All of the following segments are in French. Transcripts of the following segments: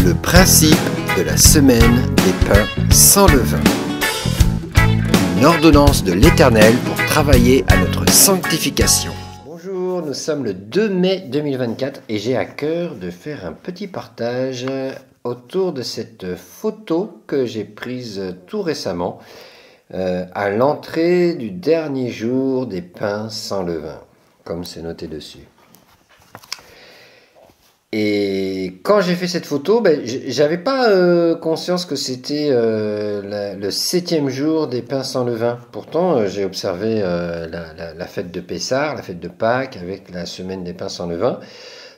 Le principe de la semaine des pains sans levain. Une ordonnance de l'Éternel pour travailler à notre sanctification. Bonjour, nous sommes le 2 mai 2024 et j'ai à cœur de faire un petit partage autour de cette photo que j'ai prise tout récemment à l'entrée du dernier jour des pains sans levain, comme c'est noté dessus. Et quand j'ai fait cette photo, j'avais pas conscience que c'était le 7e jour des pains sans levain. Pourtant, j'ai observé la fête de Pessah, la fête de Pâques, avec la semaine des pains sans levain.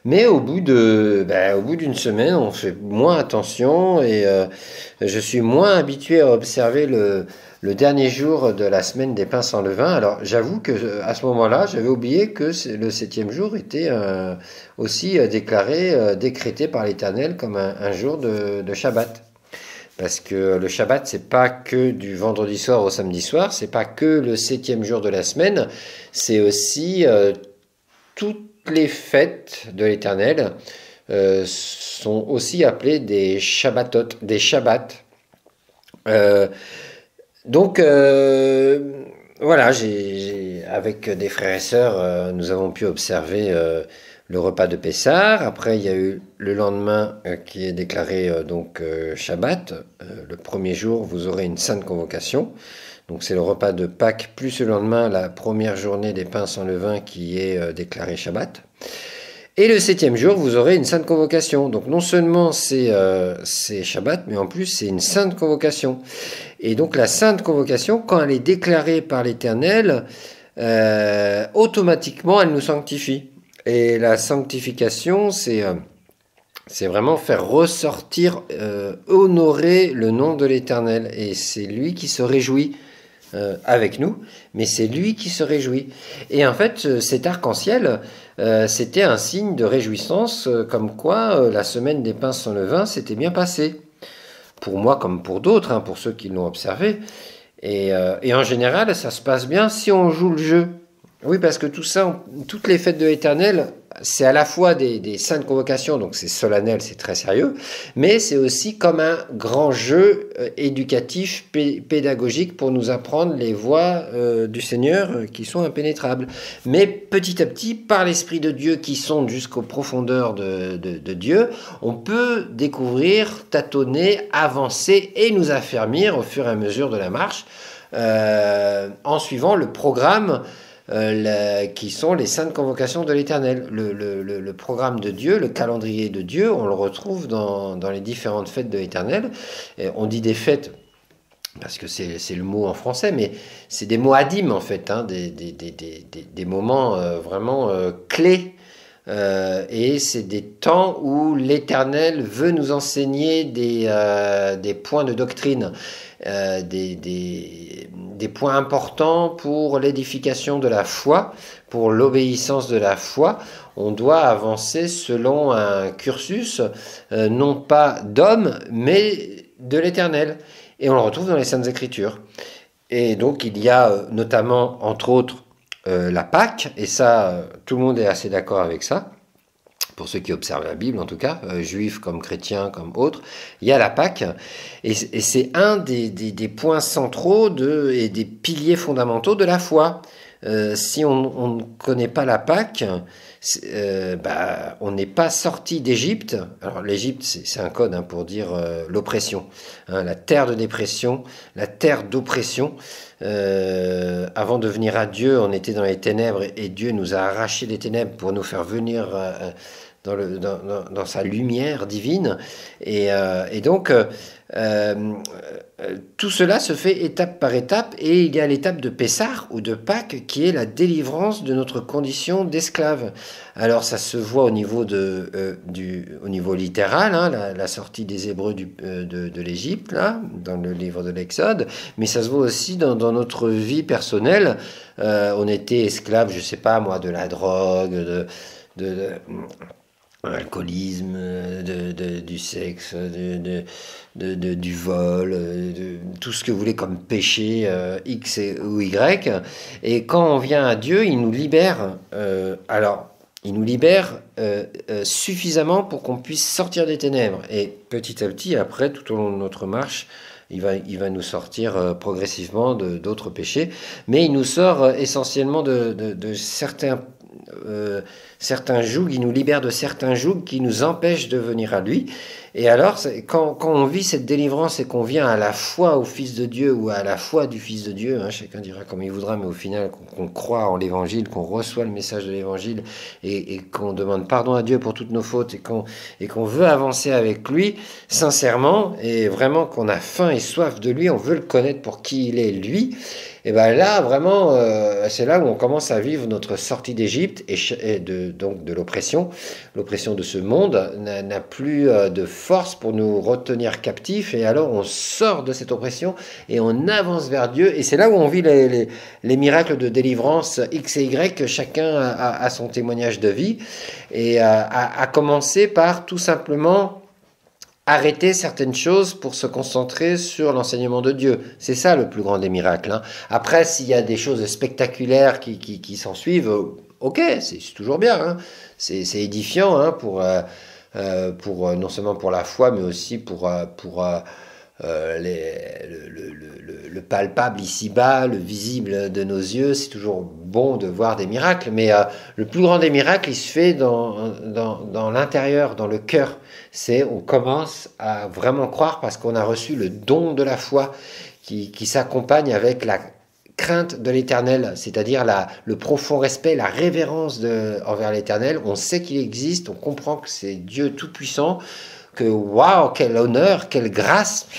Mais au bout d'une semaine, on fait moins attention et je suis moins habitué à observer le dernier jour de la semaine des pains sans levain. Alors j'avoue que à ce moment-là, j'avais oublié que le 7e jour était aussi décrété par l'Éternel comme un jour de Shabbat. Parce que le Shabbat, c'est pas que du vendredi soir au samedi soir, c'est pas que le 7e jour de la semaine, c'est aussi toutes les fêtes de l'Éternel sont aussi appelées des Shabbatot, des Shabbats. Donc voilà, avec des frères et sœurs, nous avons pu observer le repas de Pessah. Après, il y a eu le lendemain qui est déclaré Shabbat. Le premier jour, vous aurez une sainte convocation. Donc c'est le repas de Pâques, plus le lendemain, la première journée des pains sans levain qui est déclarée Shabbat. Et le 7e jour, vous aurez une sainte convocation. Donc non seulement c'est Shabbat, mais en plus c'est une sainte convocation. Et donc la sainte convocation, quand elle est déclarée par l'Éternel, automatiquement elle nous sanctifie. Et la sanctification, c'est vraiment faire ressortir, honorer le nom de l'Éternel. Et c'est lui qui se réjouit avec nous, mais c'est lui qui se réjouit. Et en fait, cet arc-en-ciel, c'était un signe de réjouissance, comme quoi la semaine des pains sans levain s'était bien passée. Pour moi comme pour d'autres, pour ceux qui l'ont observé. Et en général, ça se passe bien si on joue le jeu. Oui, parce que tout ça, toutes les fêtes de l'Éternel, c'est à la fois des saintes convocations, donc c'est solennel, c'est très sérieux, mais c'est aussi comme un grand jeu éducatif, pédagogique pour nous apprendre les voies du Seigneur qui sont impénétrables. Mais petit à petit, par l'Esprit de Dieu qui sonde jusqu'aux profondeurs de Dieu, on peut découvrir, tâtonner, avancer et nous affermir au fur et à mesure de la marche en suivant le programme qui sont les saintes convocations de l'Éternel. Le programme de Dieu, le calendrier de Dieu, on le retrouve dans les différentes fêtes de l'Éternel. On dit des fêtes parce que c'est le mot en français, mais c'est des moadim en fait, des moments vraiment clés. Et c'est des temps où l'Éternel veut nous enseigner des points de doctrine, des points importants pour l'édification de la foi, pour l'obéissance de la foi. On doit avancer selon un cursus, non pas d'homme, mais de l'Éternel. Et on le retrouve dans les Saintes Écritures. Et donc il y a notamment, entre autres, la Pâque, et ça, tout le monde est assez d'accord avec ça, pour ceux qui observent la Bible en tout cas, juifs comme chrétiens comme autres, il y a la Pâque, et c'est un des points centraux et des piliers fondamentaux de la foi. Si on ne connaît pas la Pâque, on n'est pas sorti d'Égypte. Alors l'Égypte, c'est un code pour dire l'oppression, la terre de dépression, la terre d'oppression. Avant de venir à Dieu, on était dans les ténèbres et Dieu nous a arraché des ténèbres pour nous faire venir dans sa lumière divine. Et donc, tout cela se fait étape par étape, et il y a l'étape de Pessah ou de Pâques qui est la délivrance de notre condition d'esclave. Alors ça se voit au niveau au niveau littéral, la sortie des Hébreux de l'Égypte, là, dans le livre de l'Exode, mais ça se voit aussi dans notre vie personnelle. On était esclave, je sais pas moi, de la drogue, de l'alcoolisme, du sexe, du vol, tout ce que vous voulez comme péché X ou Y. Et quand on vient à Dieu, il nous libère. Alors, il nous libère suffisamment pour qu'on puisse sortir des ténèbres. Et petit à petit, après, tout au long de notre marche, il va nous sortir progressivement d'autres péchés, mais il nous sort essentiellement de certains jougs, il nous libère de certains jougs qui nous empêchent de venir à lui. Et alors, quand on vit cette délivrance et qu'on vient à la foi au Fils de Dieu ou à la foi du Fils de Dieu, hein, chacun dira comme il voudra, mais au final, qu'on croit en l'Évangile, qu'on reçoit le message de l'Évangile et qu'on demande pardon à Dieu pour toutes nos fautes et qu'on veut avancer avec lui, sincèrement, et vraiment qu'on a faim et soif de lui, on veut le connaître pour qui il est, lui, et bien là, vraiment, c'est là où on commence à vivre notre sortie d'Égypte donc de l'oppression. L'oppression de ce monde n'a plus de force pour nous retenir captifs, et alors on sort de cette oppression et on avance vers Dieu, et c'est là où on vit les miracles de délivrance X et Y, chacun a son témoignage de vie, et à commencer par tout simplement arrêter certaines choses pour se concentrer sur l'enseignement de Dieu. C'est ça le plus grand des miracles. Hein. Après, s'il y a des choses spectaculaires qui s'en suivent, ok, c'est toujours bien. Hein. C'est édifiant hein, pour non seulement pour la foi, mais aussi pour le palpable ici-bas, le visible de nos yeux. C'est toujours bon de voir des miracles, mais le plus grand des miracles, il se fait dans l'intérieur, dans le cœur. On commence à vraiment croire parce qu'on a reçu le don de la foi qui s'accompagne avec la crainte de l'Éternel, c'est-à-dire le profond respect, la révérence envers l'Éternel. On sait qu'il existe, on comprend que c'est Dieu tout-puissant, que waouh, quel honneur, quelle grâce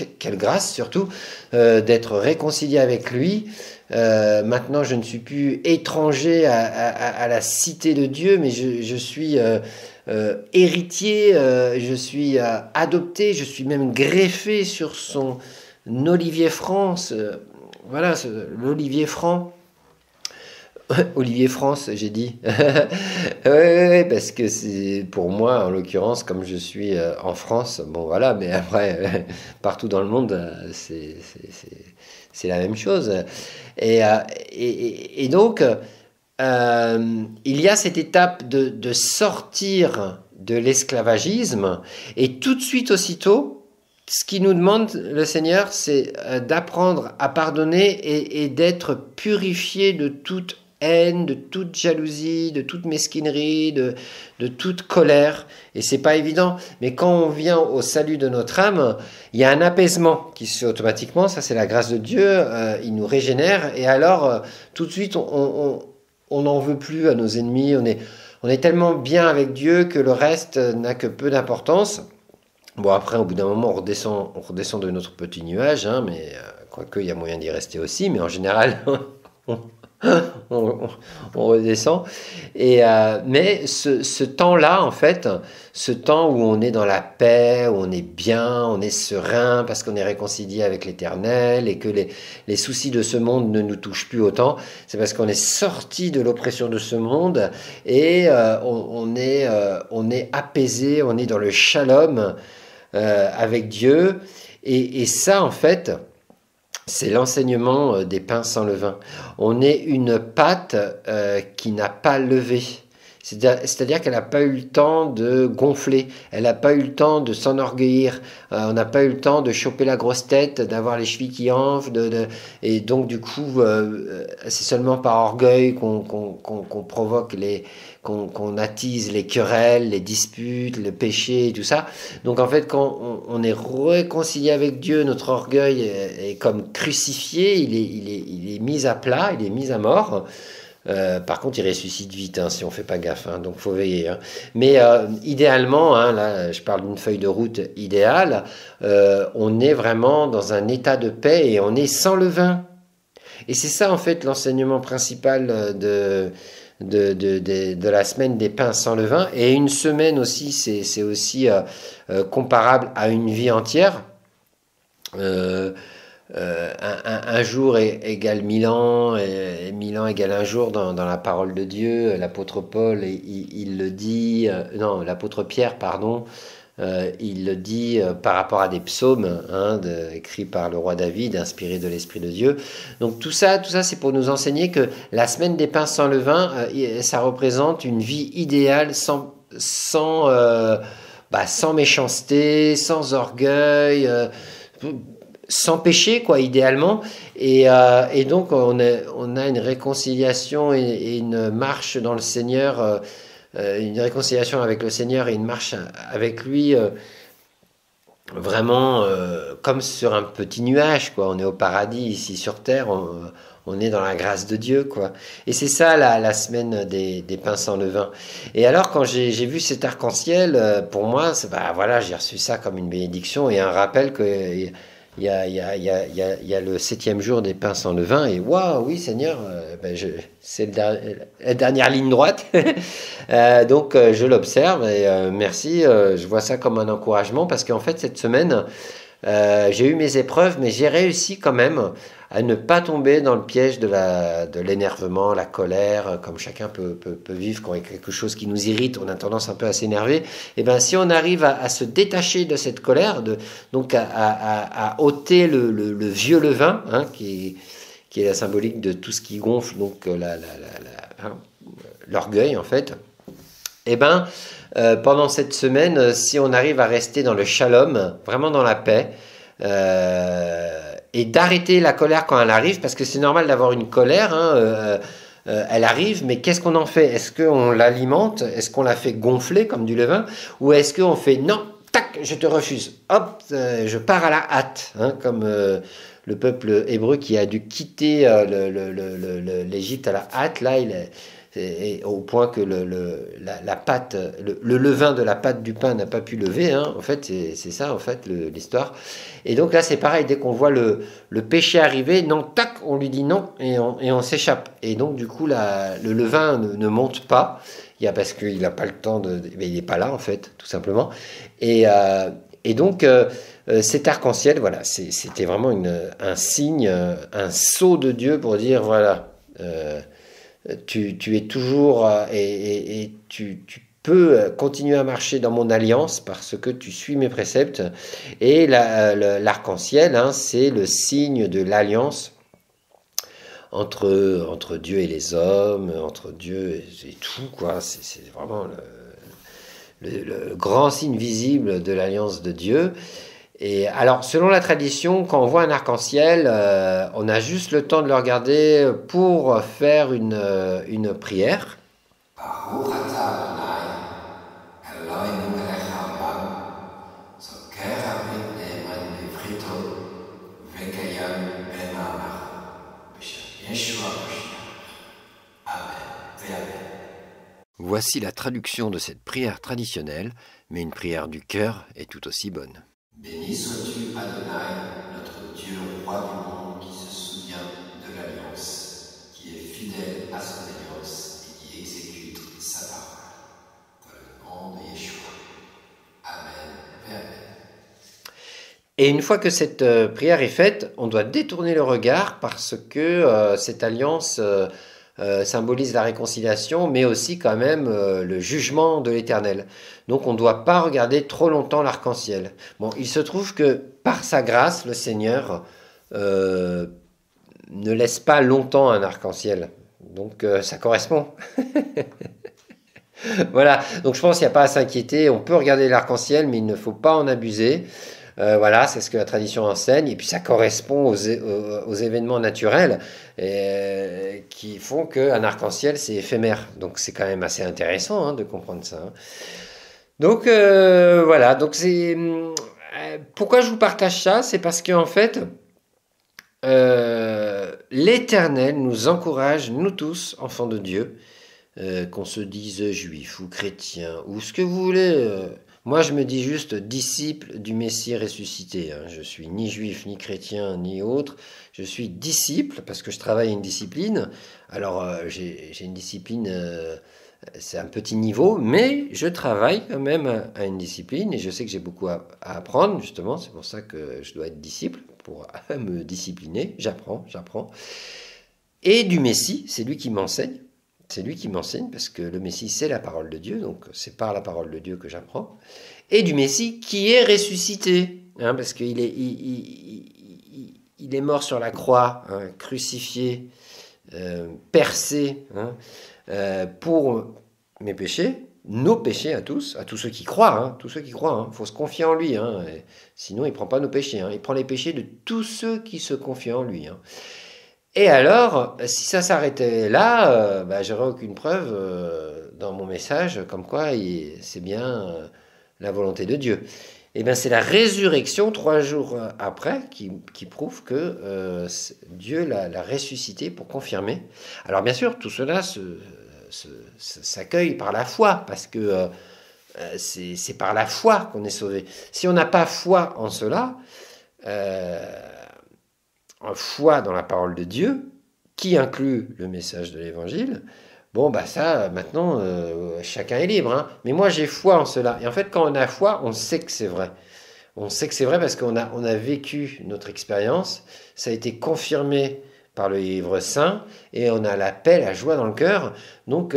surtout, d'être réconcilié avec lui. Maintenant, je ne suis plus étranger à la cité de Dieu, mais je suis héritier, je suis adopté, je suis même greffé sur son olivier franc, voilà, l'olivier franc. Olivier France, j'ai dit. Ouais, parce que c'est pour moi, en l'occurrence, comme je suis en France, bon voilà, mais après, partout dans le monde, c'est la même chose. Et donc, il y a cette étape de sortir de l'esclavagisme, et tout de suite, aussitôt, ce qu'il nous demande, le Seigneur, c'est d'apprendre à pardonner et d'être purifié de toute haine, de toute jalousie, de toute mesquinerie, de toute colère. Et c'est pas évident. Mais quand on vient au salut de notre âme, il y a un apaisement qui se fait automatiquement. Ça, c'est la grâce de Dieu. Il nous régénère. Et alors, tout de suite, on n'en veut plus à nos ennemis. On est tellement bien avec Dieu que le reste n'a que peu d'importance. Bon, après, au bout d'un moment, on redescend de notre petit nuage, hein, mais quoique, il y a moyen d'y rester aussi, mais en général, on redescend. Mais ce temps-là, en fait, ce temps où on est dans la paix, où on est bien, on est serein, parce qu'on est réconcilié avec l'Éternel, et que les soucis de ce monde ne nous touchent plus autant, c'est parce qu'on est sorti de l'oppression de ce monde, et on est apaisé, on est dans le shalom, avec Dieu, et ça en fait c'est l'enseignement des pains sans levain. On est une pâte qui n'a pas levé, c'est-à-dire qu'elle n'a pas eu le temps de gonfler, elle n'a pas eu le temps de s'enorgueillir, on n'a pas eu le temps de choper la grosse tête, d'avoir les chevilles qui enflent, et donc du coup c'est seulement par orgueil qu'on provoque qu'on attise les querelles, les disputes, le péché et tout ça. Donc en fait, quand on est réconcilié avec Dieu, notre orgueil est comme crucifié, il est mis à plat, il est mis à mort. Par contre, il ressuscite vite si on ne fait pas gaffe, donc il faut veiller. Mais idéalement, là je parle d'une feuille de route idéale, on est vraiment dans un état de paix et on est sans levain. Et c'est ça en fait l'enseignement principal de la semaine des pains sans levain, et une semaine aussi, c'est aussi comparable à une vie entière. Un jour égale 1000 ans, et 1000 ans égale un jour dans la parole de Dieu. L'apôtre Paul, il le dit, non, l'apôtre Pierre, pardon, il le dit par rapport à des psaumes écrits par le roi David, inspirés de l'Esprit de Dieu. Donc tout ça c'est pour nous enseigner que la semaine des pains sans levain, ça représente une vie idéale sans sans méchanceté, sans orgueil, sans péché, quoi, idéalement. Et donc, on a une réconciliation et une marche dans le Seigneur, une réconciliation avec le Seigneur et une marche avec lui, vraiment comme sur un petit nuage, quoi. On est au paradis ici sur terre, on est dans la grâce de Dieu, quoi. Et c'est ça la semaine des pains sans levain. Et alors quand j'ai vu cet arc-en-ciel, pour moi, voilà, j'ai reçu ça comme une bénédiction et un rappel que il y a le 7e jour des pains sans levain et waouh, oui Seigneur, c'est la dernière ligne droite. Donc je l'observe et merci, je vois ça comme un encouragement parce qu'en fait cette semaine, j'ai eu mes épreuves, mais j'ai réussi quand même à ne pas tomber dans le piège de l'énervement, la colère, comme chacun peut vivre quand il y a quelque chose qui nous irrite, on a tendance un peu à s'énerver. Et bien, si on arrive à se détacher de cette colère, donc à ôter le vieux levain, hein, qui est la symbolique de tout ce qui gonfle, donc l'orgueil en fait, et ben pendant cette semaine, si on arrive à rester dans le shalom, vraiment dans la paix, et d'arrêter la colère quand elle arrive, parce que c'est normal d'avoir une colère, hein, elle arrive, mais qu'est-ce qu'on en fait? Est-ce qu'on l'alimente? Est-ce qu'on la fait gonfler comme du levain? Ou est-ce qu'on fait non, tac, je te refuse, hop, je pars à la hâte, hein, comme le peuple hébreu qui a dû quitter l'Égypte à la hâte, là, et au point que la pâte, le levain de la pâte du pain n'a pas pu lever, hein. En fait, c'est ça, en fait, l'histoire. Et donc là, c'est pareil, dès qu'on voit le péché arriver, non, tac, on lui dit non, et on s'échappe. Et donc, du coup, le levain ne monte pas, parce qu'il n'a pas le temps mais il n'est pas là, en fait, tout simplement. Et donc, cet arc-en-ciel, voilà, c'était vraiment un signe, un sceau de Dieu pour dire, voilà, tu es toujours et tu peux continuer à marcher dans mon alliance parce que tu suis mes préceptes. Et l'arc-en-ciel, hein, c'est le signe de l'alliance entre Dieu et les hommes, entre Dieu et tout, quoi. C'est vraiment le grand signe visible de l'alliance de Dieu. Et alors, selon la tradition, quand on voit un arc-en-ciel, on a juste le temps de le regarder pour faire une prière. Voici la traduction de cette prière traditionnelle, mais une prière du cœur est tout aussi bonne. Béni sois-tu, Adonai, notre Dieu, roi du monde, qui se souvient de l'alliance, qui est fidèle à son alliance et qui exécute sa parole. Dans le nom de Yeshua. Amen et Amen. Et une fois que cette prière est faite, on doit détourner le regard parce que cette alliance symbolise la réconciliation, mais aussi quand même le jugement de l'Éternel. Donc on ne doit pas regarder trop longtemps l'arc-en-ciel. Bon, il se trouve que par sa grâce, le Seigneur ne laisse pas longtemps un arc-en-ciel. Donc ça correspond. Voilà, donc je pense qu'il n'y a pas à s'inquiéter. On peut regarder l'arc-en-ciel, mais il ne faut pas en abuser. Voilà, c'est ce que la tradition enseigne. Et puis ça correspond aux événements naturels qui font qu'un arc-en-ciel, c'est éphémère. Donc c'est quand même assez intéressant, hein, de comprendre ça, hein. Donc voilà, donc pourquoi je vous partage ça? C'est parce qu'en fait, l'Éternel nous encourage, nous tous, enfants de Dieu, qu'on se dise juif ou chrétien ou ce que vous voulez. Moi, je me dis juste disciple du Messie ressuscité, hein. Je suis ni juif, ni chrétien, ni autre. Je suis disciple parce que je travaille à une discipline. Alors, j'ai une discipline, c'est un petit niveau, mais je travaille quand même à une discipline et je sais que j'ai beaucoup à apprendre, justement. C'est pour ça que je dois être disciple, pour me discipliner. J'apprends. Et du Messie, c'est lui qui m'enseigne. C'est lui qui m'enseigne parce que le Messie, c'est la parole de Dieu, donc c'est par la parole de Dieu que j'apprends. Et du Messie qui est ressuscité, hein, parce qu'il est, il est mort sur la croix, hein, crucifié, percé, hein, pour mes péchés, nos péchés à tous ceux qui croient, tous ceux qui croient. Faut se confier en lui, sinon il prend pas nos péchés. Il prend les péchés de tous ceux qui se confient en lui. Et alors, si ça s'arrêtait là, j'aurais aucune preuve dans mon message comme quoi c'est bien la volonté de Dieu. Et bien c'est la résurrection 3 jours après qui prouve que Dieu l'a ressuscité pour confirmer. Alors bien sûr, tout cela s'accueille par la foi, parce que c'est par la foi qu'on est sauvé. Si on n'a pas foi en cela, foi dans la parole de Dieu, qui inclut le message de l'évangile, ça, maintenant, chacun est libre. Mais moi, j'ai foi en cela. Et en fait, quand on a foi, on sait que c'est vrai. On sait que c'est vrai parce qu'on a vécu notre expérience. Ça a été confirmé par le livre saint. Et on a la paix, la joie dans le cœur. Donc,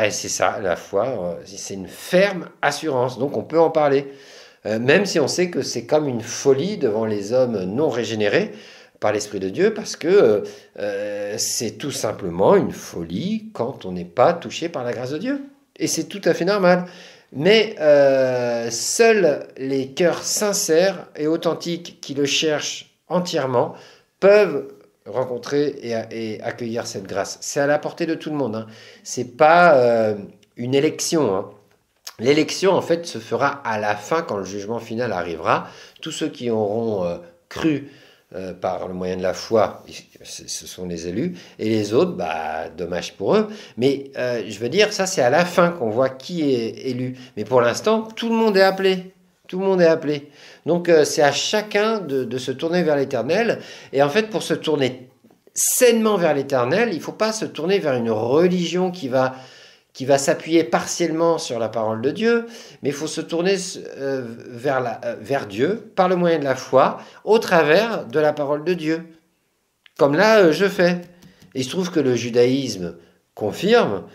c'est ça, la foi. C'est une ferme assurance. Donc, on peut en parler. Même si on sait que c'est comme une folie devant les hommes non régénérés par l'Esprit de Dieu, parce que c'est tout simplement une folie quand on n'est pas touché par la grâce de Dieu. Et c'est tout à fait normal. Mais seuls les cœurs sincères et authentiques qui le cherchent entièrement peuvent rencontrer et accueillir cette grâce. C'est à la portée de tout le monde. C'est pas une élection. L'élection, en fait, se fera à la fin, quand le jugement final arrivera. Tous ceux qui auront cru par le moyen de la foi, ce sont les élus, et les autres, dommage pour eux. Mais je veux dire, ça c'est à la fin qu'on voit qui est élu. Mais pour l'instant, tout le monde est appelé. Tout le monde est appelé. Donc c'est à chacun de se tourner vers l'Éternel. Et en fait, pour se tourner sainement vers l'Éternel, il ne faut pas se tourner vers une religion qui va s'appuyer partiellement sur la parole de Dieu, mais il faut se tourner vers Dieu par le moyen de la foi, au travers de la parole de Dieu. Comme là, je fais. Et il se trouve que le judaïsme confirme,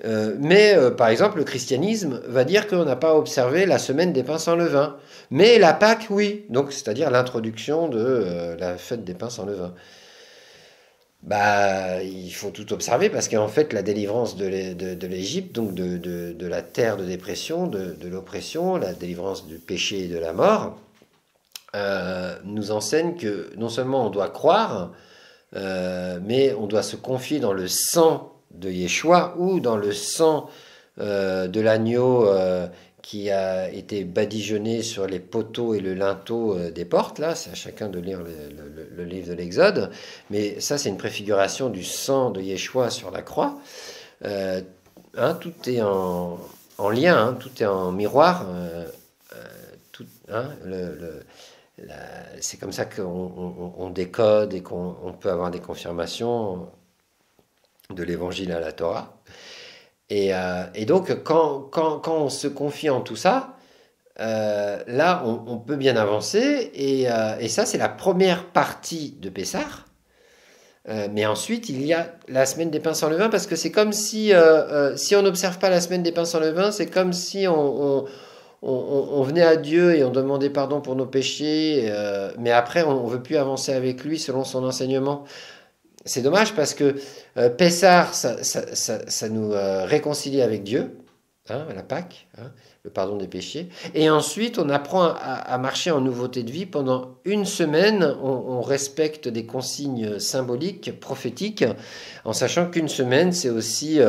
mais par exemple, le christianisme va dire qu'on n'a pas observé la semaine des pains sans levain. Mais la Pâque, oui. Donc, c'est-à-dire l'introduction de la fête des pains sans levain. Il faut tout observer parce qu'en fait la délivrance de l'Égypte, donc de la terre de dépression, de l'oppression, la délivrance du péché et de la mort, nous enseigne que non seulement on doit croire, mais on doit se confier dans le sang de Yeshua ou dans le sang de l'agneau qui a été badigeonné sur les poteaux et le linteau des portes. Là, c'est à chacun de lire le livre de l'Exode. Mais ça, c'est une préfiguration du sang de Yeshua sur la croix. Tout est en lien, tout est en miroir. C'est comme ça qu'on décode et qu'on peut avoir des confirmations de l'Évangile à la Torah. Et donc, quand on se confie en tout ça, là, on peut bien avancer. Et ça, c'est la première partie de Pessah. Mais ensuite, il y a la semaine des pains sans levain, parce que c'est comme si on n'observe pas la semaine des pains sans levain, c'est comme si on venait à Dieu et on demandait pardon pour nos péchés, mais après, on ne veut plus avancer avec lui selon son enseignement. C'est dommage parce que Pessah, ça nous réconcilie avec Dieu, la Pâque, le pardon des péchés. Et ensuite, on apprend à marcher en nouveauté de vie. Pendant une semaine, on respecte des consignes symboliques, prophétiques, en sachant qu'une semaine, c'est aussi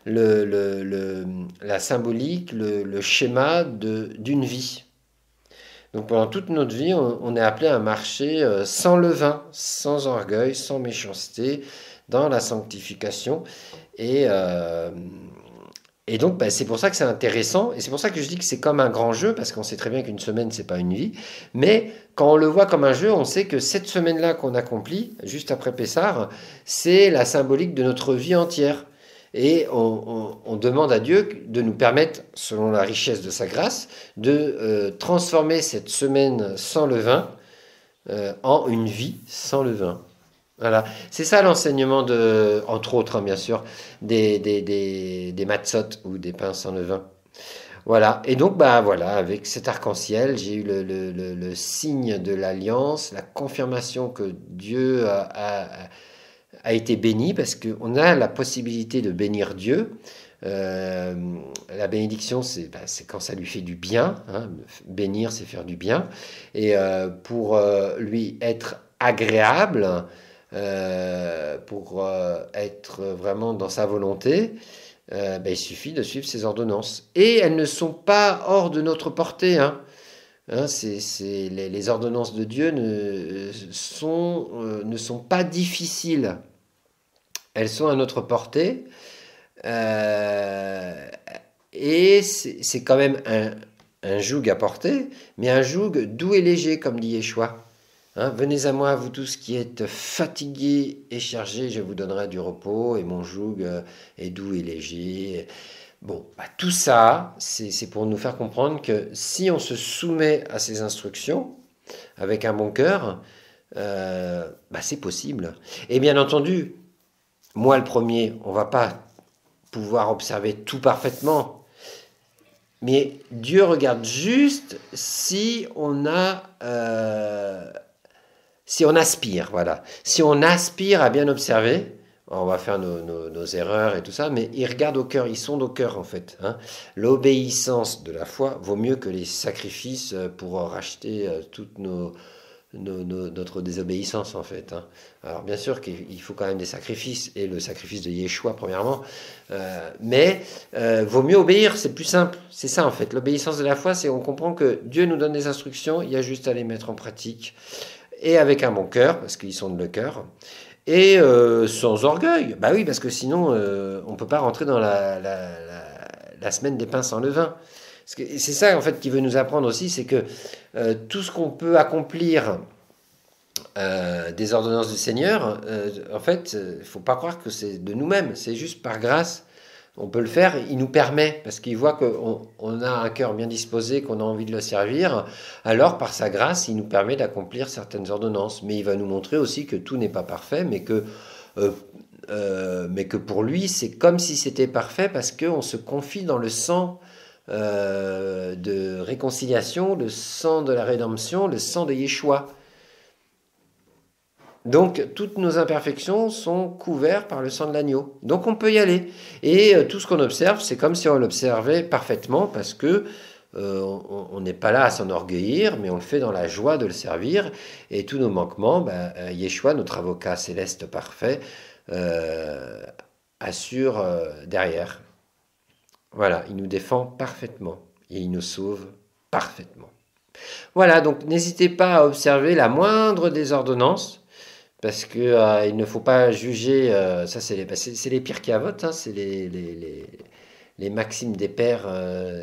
la symbolique, le schéma d'une vie. Donc pendant toute notre vie, on est appelé à marcher sans levain, sans orgueil, sans méchanceté, dans la sanctification. Et donc c'est pour ça que c'est intéressant, et c'est pour ça que je dis que c'est comme un grand jeu, parce qu'on sait très bien qu'une semaine, c'est pas une vie. Mais quand on le voit comme un jeu, on sait que cette semaine-là qu'on accomplit, juste après Pessah, c'est la symbolique de notre vie entière. Et on demande à Dieu de nous permettre, selon la richesse de sa grâce, de transformer cette semaine sans levain en une vie sans levain. Voilà, c'est ça l'enseignement entre autres, bien sûr, des matzot ou des pains sans levain. Voilà, et donc voilà, avec cet arc-en-ciel, j'ai eu le signe de l'alliance, la confirmation que Dieu a été béni, parce qu'on a la possibilité de bénir Dieu La bénédiction, c'est quand ça lui fait du bien. Hein. Bénir, c'est faire du bien. Et pour lui être agréable, pour être vraiment dans sa volonté, il suffit de suivre ces ordonnances. Et elles ne sont pas hors de notre portée. Hein. Hein, les ordonnances de Dieu ne sont pas difficiles. Elles sont à notre portée. Et c'est quand même un joug à porter, mais un joug doux et léger, comme dit Yeshua. Hein, venez à moi, vous tous qui êtes fatigués et chargés, je vous donnerai du repos, et mon joug est doux et léger. Bon, tout ça, c'est pour nous faire comprendre que si on se soumet à ces instructions avec un bon cœur, c'est possible. Et bien entendu, moi le premier, on ne va pas pouvoir observer tout parfaitement, mais Dieu regarde juste si on aspire, voilà. Si on aspire à bien observer, on va faire nos erreurs et tout ça, mais il regarde au cœur, il sonde au cœur en fait. Hein. L'obéissance de la foi vaut mieux que les sacrifices pour racheter toute notre désobéissance en fait. Hein. Alors bien sûr qu'il faut quand même des sacrifices, et le sacrifice de Yeshua premièrement, mais vaut mieux obéir, c'est plus simple. C'est ça en fait, l'obéissance de la foi, c'est on comprend que Dieu nous donne des instructions, il y a juste à les mettre en pratique, et avec un bon cœur, parce qu'ils sondent le cœur, et sans orgueil. Bah oui, parce que sinon, on ne peut pas rentrer dans la semaine des pains sans levain. C'est ça, en fait, qu'il veut nous apprendre aussi, c'est que tout ce qu'on peut accomplir des ordonnances du Seigneur, en fait, il ne faut pas croire que c'est de nous-mêmes, c'est juste par grâce. On peut le faire, il nous permet, parce qu'il voit qu'on a un cœur bien disposé, qu'on a envie de le servir, alors par sa grâce, il nous permet d'accomplir certaines ordonnances. Mais il va nous montrer aussi que tout n'est pas parfait, mais que pour lui, c'est comme si c'était parfait, parce qu'on se confie dans le sang de réconciliation, le sang de la rédemption, le sang de Yeshua. Donc, toutes nos imperfections sont couvertes par le sang de l'agneau. Donc, on peut y aller. Et tout ce qu'on observe, c'est comme si on l'observait parfaitement, parce que on n'est pas là à s'enorgueillir, mais on le fait dans la joie de le servir. Et tous nos manquements, Yeshua, notre avocat céleste parfait, assure derrière. Voilà, il nous défend parfaitement et il nous sauve parfaitement. Voilà, donc n'hésitez pas à observer la moindre des ordonnances, parce que il ne faut pas juger, ça c'est les pires Pirkei-Avot, hein, c'est les maximes des pères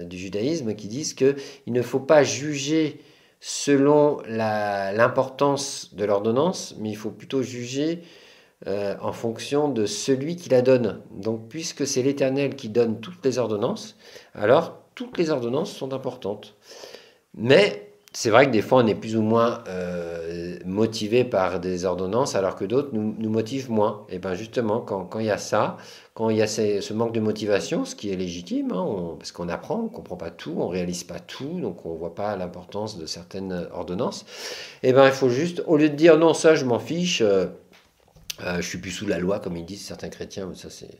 du judaïsme qui disent qu'il ne faut pas juger selon l'importance de l'ordonnance, mais il faut plutôt juger en fonction de celui qui la donne. Donc puisque c'est l'Éternel qui donne toutes les ordonnances, alors toutes les ordonnances sont importantes. Mais c'est vrai que des fois on est plus ou moins motivé par des ordonnances, alors que d'autres nous motivent moins. Et bien justement, quand il y a ça, quand il y a ce manque de motivation, ce qui est légitime, hein, parce qu'on apprend, on ne comprend pas tout, on ne réalise pas tout, donc on ne voit pas l'importance de certaines ordonnances, et ben il faut juste, au lieu de dire non, ça je m'en fiche, je suis plus sous la loi, comme ils disent certains chrétiens, mais ça c'est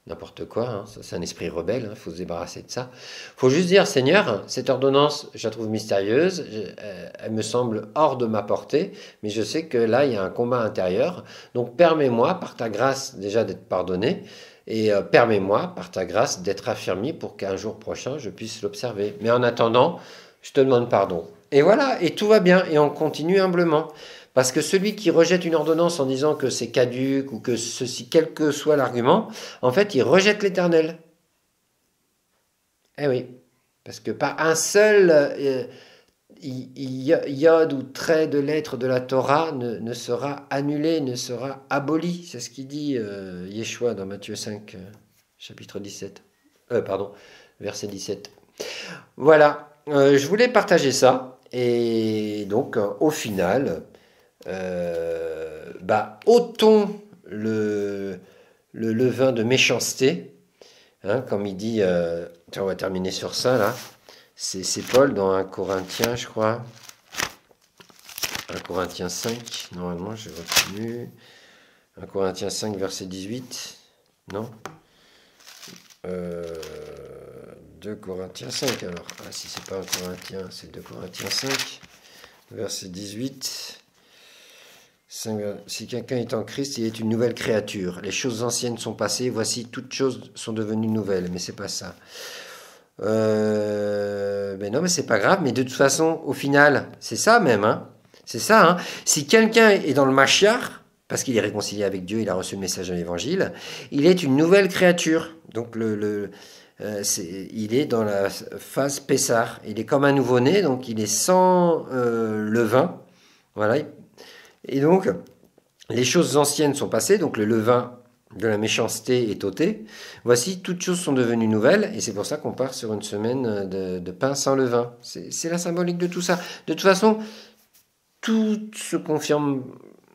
n'importe quoi, hein. Ça, c'est un esprit rebelle, il faut se débarrasser de ça. Il faut juste dire, Seigneur, cette ordonnance, je la trouve mystérieuse, elle me semble hors de ma portée, mais je sais que là, il y a un combat intérieur, donc permets-moi, par ta grâce, déjà d'être pardonné, et permets-moi, par ta grâce, d'être affirmé pour qu'un jour prochain, je puisse l'observer. Mais en attendant, je te demande pardon. Et voilà, et tout va bien, et on continue humblement. Parce que celui qui rejette une ordonnance en disant que c'est caduc ou que ceci, quel que soit l'argument, en fait, il rejette l'Éternel. Eh oui, parce que pas un seul iode ou trait de lettre de la Torah ne sera annulé, ne sera aboli. C'est ce qu'il dit Yeshua dans Matthieu 5, chapitre 17. Verset 17. Voilà, je voulais partager ça. Et donc, au final, ôtons le levain de méchanceté, hein, comme il dit, on va terminer sur ça là, c'est Paul dans 1 Corinthiens, je crois, 1 Corinthiens 5, normalement j'ai retenu, 1 Corinthiens 5 verset 18, non, 2 Corinthiens 5 alors. Ah, si c'est pas un Corinthien, c'est 2 Corinthiens 5, verset 18. Si quelqu'un est en Christ, il est une nouvelle créature. Les choses anciennes sont passées, voici toutes choses sont devenues nouvelles. Mais c'est pas ça. Mais non, mais c'est pas grave. Mais de toute façon, au final, c'est ça même. Hein. C'est ça. Hein. Si quelqu'un est dans le Mashiach, parce qu'il est réconcilié avec Dieu, il a reçu le message de l'Évangile, il est une nouvelle créature. Donc il est dans la phase Pessar. Il est comme un nouveau-né, donc il est sans levain. Voilà. Et donc, les choses anciennes sont passées, donc le levain de la méchanceté est ôté. Voici, toutes choses sont devenues nouvelles, et c'est pour ça qu'on part sur une semaine de pain sans levain. C'est la symbolique de tout ça. De toute façon, tout se confirme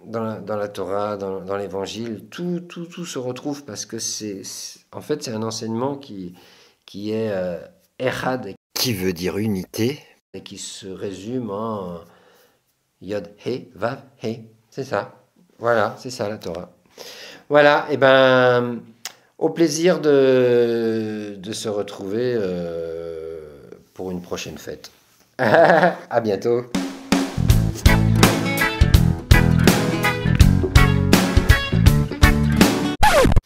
dans la Torah, dans l'Évangile, tout se retrouve parce que en fait, c'est un enseignement qui est Echad, qui veut dire unité, et qui se résume en Yod, He, Vav, He. C'est ça. Voilà, c'est ça la Torah. Voilà, et ben, au plaisir de se retrouver pour une prochaine fête. À bientôt.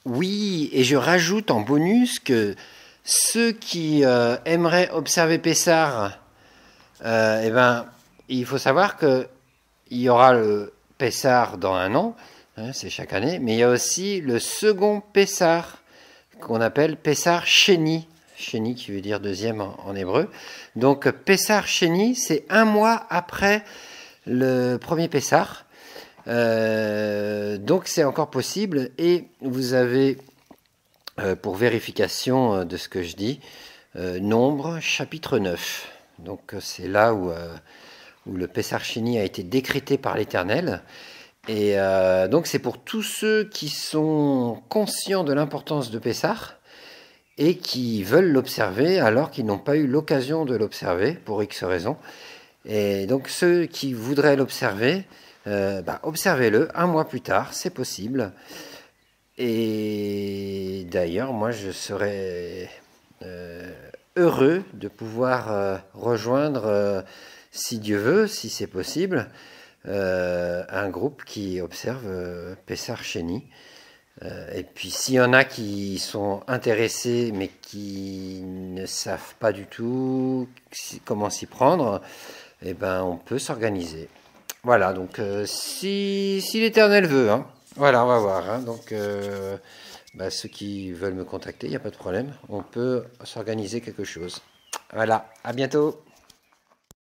Oui, et je rajoute en bonus que ceux qui aimeraient observer Pessar, eh ben, il faut savoir qu'il y aura le Pessar dans un an, hein, c'est chaque année, mais il y a aussi le second Pessar qu'on appelle Pessar Sheni, Sheni qui veut dire deuxième en hébreu. Donc Pessar Sheni, c'est un mois après le premier Pessar. Donc c'est encore possible et vous avez pour vérification de ce que je dis Nombre chapitre 9. Donc c'est là où le Pessar Sheni a été décrété par l'Éternel. Et donc c'est pour tous ceux qui sont conscients de l'importance de Pessar et qui veulent l'observer alors qu'ils n'ont pas eu l'occasion de l'observer pour X raisons. Et donc ceux qui voudraient l'observer, observez-le un mois plus tard, c'est possible. Et d'ailleurs, moi je serais heureux de pouvoir rejoindre, si Dieu veut, si c'est possible, un groupe qui observe Pessar Sheni. Et puis s'il y en a qui sont intéressés mais qui ne savent pas du tout comment s'y prendre, eh ben on peut s'organiser. Voilà, donc si l'Éternel veut, hein, voilà, on va voir. Hein, donc ceux qui veulent me contacter, il n'y a pas de problème, on peut s'organiser quelque chose. Voilà, à bientôt.